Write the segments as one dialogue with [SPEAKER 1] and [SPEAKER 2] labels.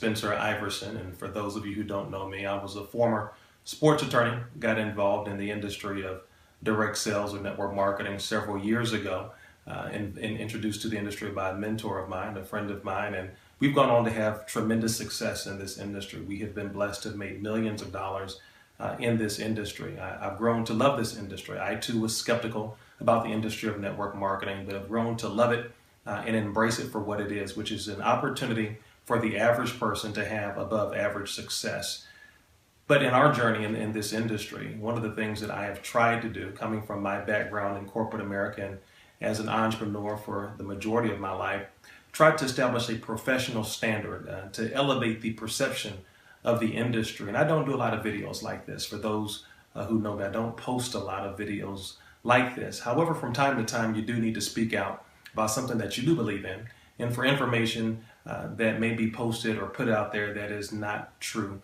[SPEAKER 1] Spencer Iverson, and for those of you who don't know me, I was a former sports attorney, got involved in the industry of direct sales or network marketing several years ago, and introduced to the industry by a mentor of mine, a friend of mine, and we've gone on to have tremendous success in this industry. We have been blessed to have made millions of dollars in this industry. I've grown to love this industry. I too was skeptical about the industry of network marketing, but have grown to love it and embrace it for what it is, which is an opportunity for the average person to have above average success. But in our journey in this industry, one of the things that I have tried to do, coming from my background in corporate America and as an entrepreneur for the majority of my life, tried to establish a professional standard to elevate the perception of the industry. And I don't do a lot of videos like this. For those who know me, I don't post a lot of videos like this. However, from time to time, you do need to speak out about something that you do believe in, and for information that may be posted or put out there that is not true,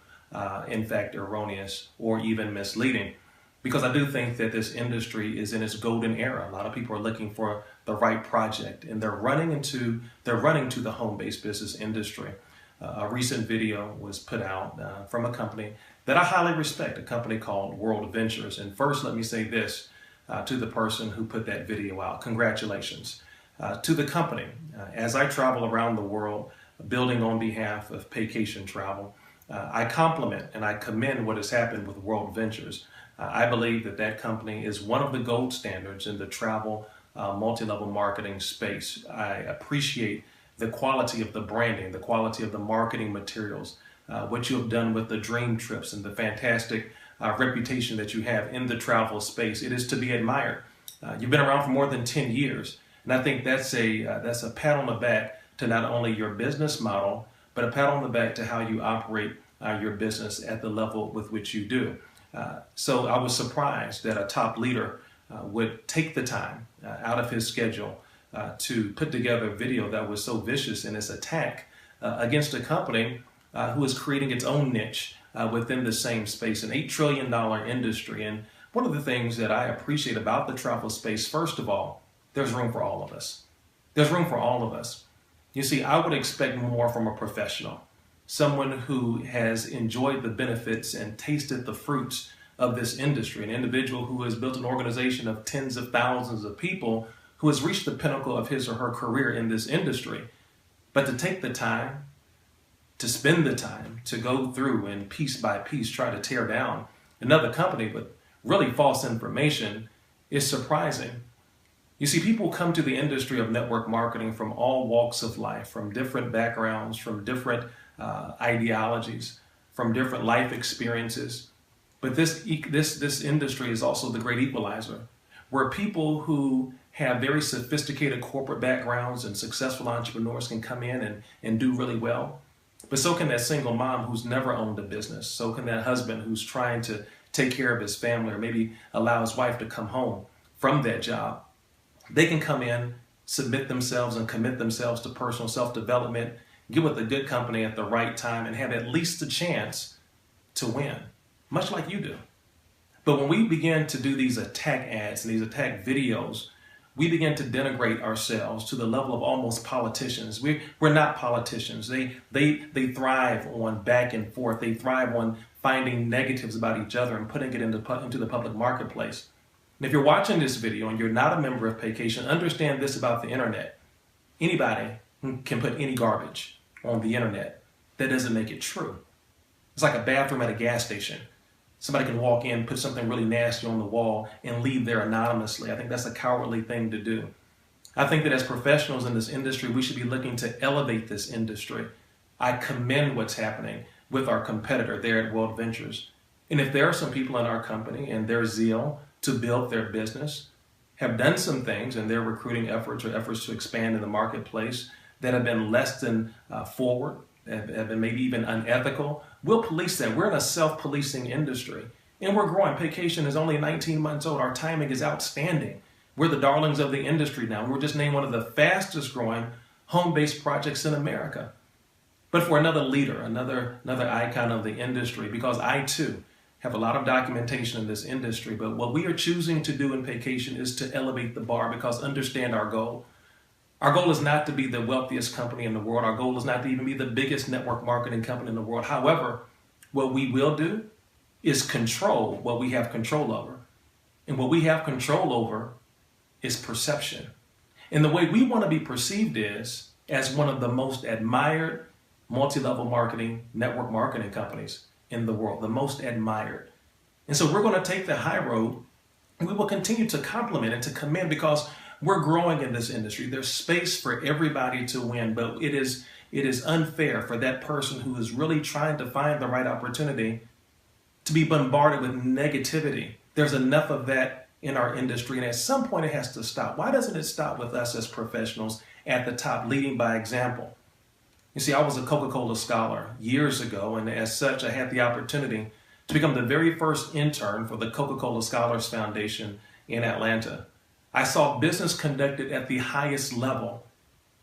[SPEAKER 1] in fact, erroneous or even misleading. Because I do think that this industry is in its golden era. A lot of people are looking for the right project, and they're running to the home-based business industry. A recent video was put out from a company that I highly respect, a company called World Ventures. And first, let me say this to the person who put that video out. Congratulations to the company. As I travel around the world building on behalf of Paycation Travel, I compliment and I commend what has happened with World Ventures. I believe that that company is one of the gold standards in the travel multi-level marketing space. I appreciate the quality of the branding, the quality of the marketing materials, what you have done with the dream trips and the fantastic reputation that you have in the travel space. It is to be admired. You've been around for more than 10 years, and I think that's a pat on the back to not only your business model, but a pat on the back to how you operate your business at the level with which you do. So I was surprised that a top leader would take the time out of his schedule to put together a video that was so vicious in its attack against a company who is creating its own niche within the same space, an $8 trillion industry. And one of the things that I appreciate about the travel space, first of all, there's room for all of us. There's room for all of us. You see, I would expect more from a professional, someone who has enjoyed the benefits and tasted the fruits of this industry, an individual who has built an organization of tens of thousands of people, who has reached the pinnacle of his or her career in this industry. But to take the time, to spend the time, to go through and piece by piece try to tear down another company with really false information is surprising. You see, people come to the industry of network marketing from all walks of life, from different backgrounds, from different ideologies, from different life experiences. But this industry is also the great equalizer, where people who have very sophisticated corporate backgrounds and successful entrepreneurs can come in and do really well. But so can that single mom who's never owned a business. So can that husband who's trying to take care of his family, or maybe allow his wife to come home from that job. They can come in, submit themselves and commit themselves to personal self-development, get with a good company at the right time, and have at least a chance to win, much like you do. But when we begin to do these attack ads and these attack videos, we begin to denigrate ourselves to the level of almost politicians. We're not politicians. They thrive on back and forth. They thrive on finding negatives about each other and putting it into the public marketplace. And if you're watching this video and you're not a member of Paycation, understand this about the internet. Anybody can put any garbage on the internet. That doesn't make it true. It's like a bathroom at a gas station. Somebody can walk in, put something really nasty on the wall, and leave there anonymously. I think that's a cowardly thing to do. I think that as professionals in this industry, we should be looking to elevate this industry. I commend what's happening with our competitor there at World Ventures. And if there are some people in our company and their zeal to build their business have done some things in their recruiting efforts or efforts to expand in the marketplace that have been less than forward, have been maybe even unethical, we'll police that. We're in a self-policing industry, and we're growing. Paycation is only 19 months old. Our timing is outstanding. We're the darlings of the industry now. We're just named one of the fastest growing home-based projects in America. But for another leader, another icon of the industry, because I too have a lot of documentation in this industry, but what we are choosing to do in Paycation is to elevate the bar, because understand our goal. Our goal is not to be the wealthiest company in the world. Our goal is not to even be the biggest network marketing company in the world. However, what we will do is control what we have control over. And what we have control over is perception. And the way we want to be perceived is as one of the most admired multi-level marketing, network marketing companies in the world, the most admired. And so we're going to take the high road, and we will continue to compliment and to commend because we're growing in this industry. There's space for everybody to win, but it is unfair for that person who is really trying to find the right opportunity to be bombarded with negativity. There's enough of that in our industry, and at some point it has to stop. Why doesn't it stop with us as professionals at the top, leading by example? You see, I was a Coca-Cola scholar years ago, and as such, I had the opportunity to become the very first intern for the Coca-Cola Scholars Foundation in Atlanta. I saw business conducted at the highest level.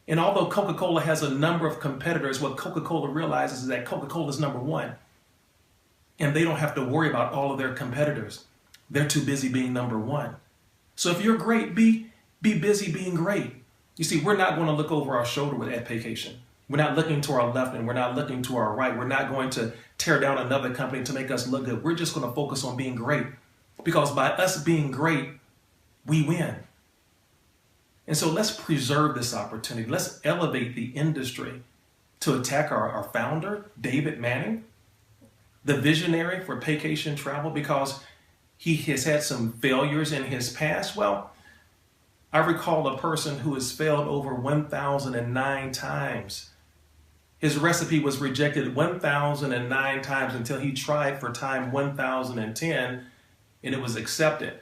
[SPEAKER 1] And although Coca-Cola has a number of competitors, what Coca-Cola realizes is that Coca-Cola is number one. And they don't have to worry about all of their competitors. They're too busy being number one. So if you're great, be busy being great. You see, we're not going to look over our shoulder at Paycation. We're not looking to our left and we're not looking to our right. We're not going to tear down another company to make us look good. We're just going to focus on being great. Because by us being great, we win. And so let's preserve this opportunity. Let's elevate the industry to attack our founder, David Manning, the visionary for Paycation Travel, because he has had some failures in his past. Well, I recall a person who has failed over 1,009 times. His recipe was rejected 1,009 times until he tried for time 1,010 and it was accepted.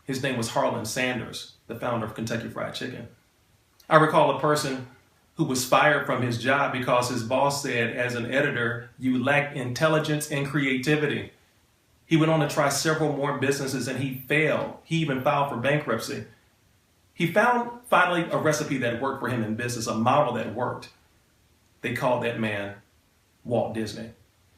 [SPEAKER 1] His name was Harlan Sanders, the founder of Kentucky Fried Chicken. I recall a person who was fired from his job because his boss said, as an editor, you lack intelligence and creativity. He went on to try several more businesses and he failed. He even filed for bankruptcy. He found finally a recipe that worked for him in business, a model that worked. They called that man Walt Disney.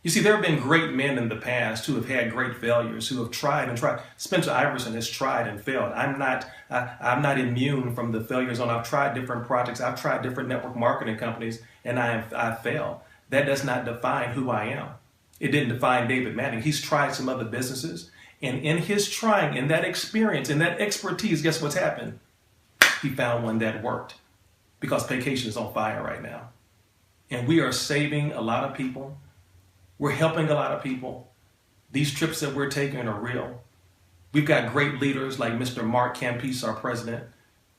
[SPEAKER 1] You see, there have been great men in the past who have had great failures, who have tried and tried. Spencer Iverson has tried and failed. I'm not immune from the failures I've tried different projects. I've tried different network marketing companies and I've failed. That does not define who I am. It didn't define David Manning. He's tried some other businesses, and in his trying, in that experience, in that expertise, guess what's happened? He found one that worked, because Paycation is on fire right now. And we are saving a lot of people. We're helping a lot of people. These trips that we're taking are real. We've got great leaders like Mr. Mark Campese, our president.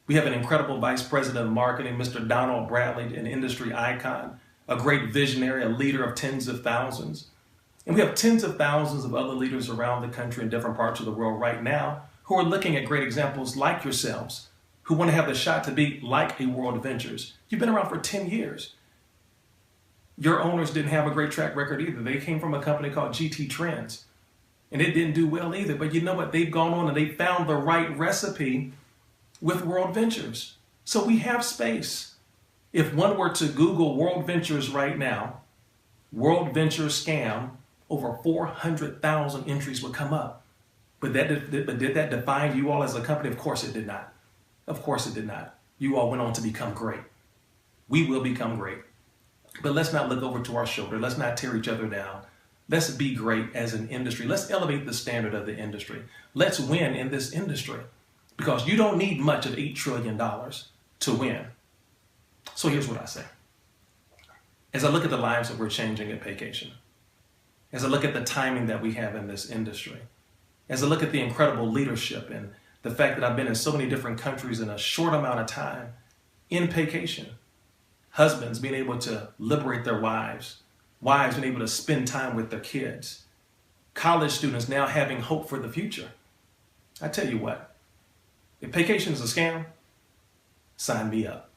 [SPEAKER 1] We have an incredible vice president of marketing, Mr. Donald Bradley, an industry icon, a great visionary, a leader of tens of thousands. And we have tens of thousands of other leaders around the country in different parts of the world right now who are looking at great examples like yourselves, who want to have the shot to be like a World Ventures. You've been around for 10 years. Your owners didn't have a great track record either. They came from a company called GT Trends, and it didn't do well either. But you know what? They've gone on and they found the right recipe with World Ventures. So we have space. If one were to Google World Ventures right now, World Ventures scam, over 400,000 entries would come up. But did that define you all as a company? Of course it did not. Of course it did not. You all went on to become great. We will become great. But let's not look over to our shoulder. Let's not tear each other down. Let's be great as an industry. Let's elevate the standard of the industry. Let's win in this industry, because you don't need much of $8 trillion to win. So here's what I say. As I look at the lives that we're changing at Paycation, as I look at the timing that we have in this industry, as I look at the incredible leadership and the fact that I've been in so many different countries in a short amount of time in Paycation, husbands being able to liberate their wives being able to spend time with their kids, college students now having hope for the future. I tell you what, if Paycation is a scam, sign me up.